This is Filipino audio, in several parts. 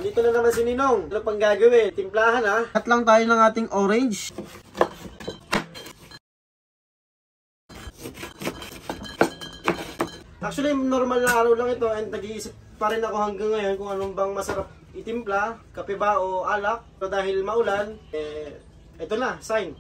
Nandito na naman si Ninong. Ano pang gagawin? Timplahan ha. Cut lang tayo ng ating orange. Actually, normal na araw lang ito and nag-iisip pa rin ako hanggang ngayon kung anong bang masarap itimpla, kape ba o alak. Pero dahil maulan, ito na, sign.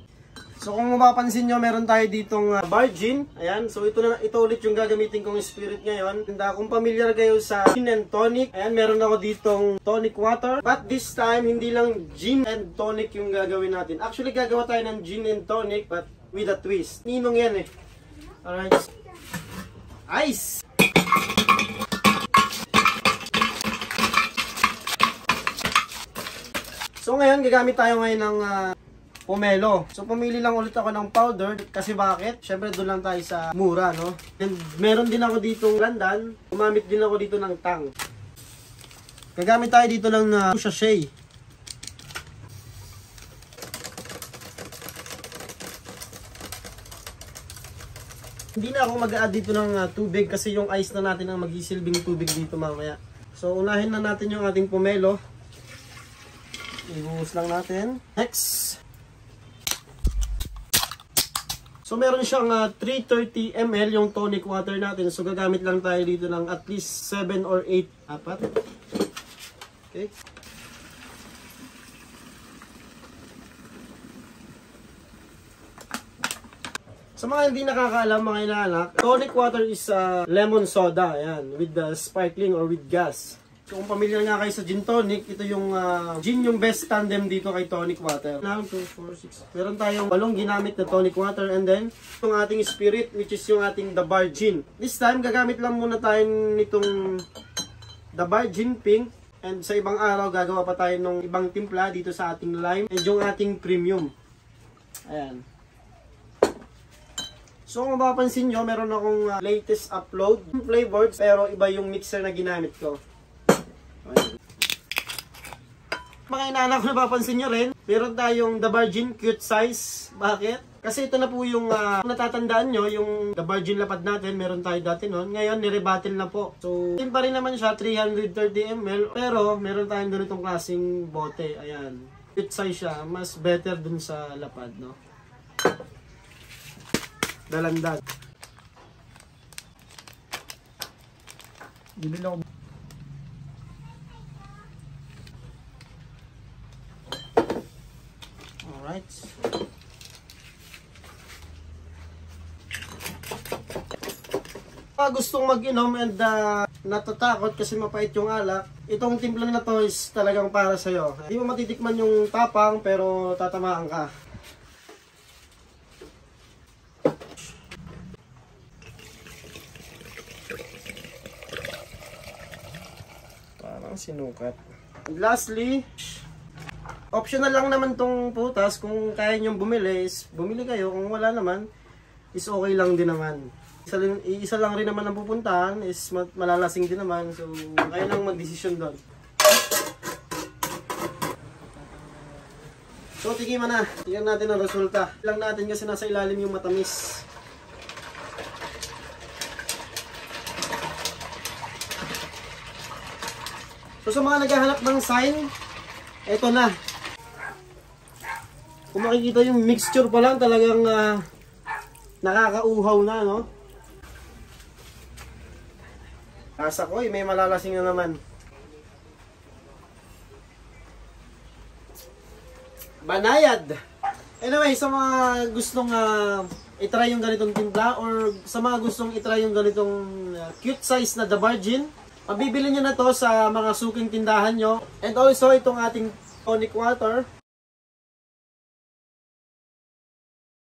So kung mapapansin nyo, meron tayo ditong bar gin. Ayan, so ito ulit yung gagamitin kong spirit ngayon. And kung familiar kayo sa gin and tonic, ayan, meron ako ditong tonic water. But this time, hindi lang gin and tonic yung gagawin natin. Actually, gagawa tayo ng gin and tonic, but with a twist. Ninong yan eh. Alright. Ice! So ngayon, gagamit tayo ngayon ng pomelo. So pumili lang ulit ako ng powder kasi bakit? Syempre doon lang tayo sa mura, no? And meron din ako ditong landan. Gumamit din ako dito ng tang. Gagamit tayo dito ng sachet. Hindi na ako mag-add dito ng tubig kasi yung ice na natin ang mag-isilbing tubig dito mamaya. So unahin na natin yung ating pomelo. Ibuhos lang natin. Next. So meron siyang 330 ml yung tonic water natin. So gagamit lang tayo dito ng at least 7 or 8. Apat. Okay. Sa mga hindi nakakaalam mga inaanak, tonic water is lemon soda. Ayan, with the sparkling or with gas. So kung pamilyar nga kayo sa gin tonic, ito yung gin yung best tandem dito kay tonic water. 1, 2, 4, 6. Meron tayong 8 ginamit na tonic water and then yung ating spirit which is yung ating The Bar Gin. This time gagamit lang muna tayo nitong The Bar Gin Pink and sa ibang araw gagawa pa tayo ng ibang timpla dito sa ating lime and yung ating premium. Ayan. So kung mapapansin nyo, meron akong latest upload flavors pero iba yung mixer na ginamit ko. Mga inaanak, napapansin nyo rin, meron tayong The Bar Gin Cute Size. Bakit? Kasi ito na po yung natatandaan nyo, yung The Bar Gin lapad natin, meron tayo dati noon. Ngayon, nirebattle na po. So, din pa rin naman siya, 330 ml. Pero, meron tayong ganitong klaseng bote. Ayan. Cute size siya. Mas better dun sa lapad, no? Dalandag. Bibili ako. Alright. Gustong mag-inom and natatakot kasi mapait yung alak, itong timpla na to is talagang para sa'yo. Hindi mo matitikman yung tapang pero tatamaan ka. Parang sinukat. And lastly, optional lang naman tong putas. Kung kaya nyong bumili, is bumili kayo. Kung wala naman, is okay lang din naman. Isa lang rin naman ang pupuntahan, is malalasing din naman. So, kaya lang mag-desisyon doon. So, tikiman na. Tingnan natin ang resulta. Lang natin kasi nasa ilalim yung matamis. So, sa mga naghahanap ng sign, eto na. Kung makikita yung mixture pa lang, talagang nakakauhaw na, no? Asa ko, may malalasing na naman. Banayad! Anyway, sa mga gustong itry yung ganitong timpla or sa mga gustong itry yung ganitong cute size na The Bar Gin, mabibili nyo na to sa mga suking tindahan nyo. And also, itong ating tonic water,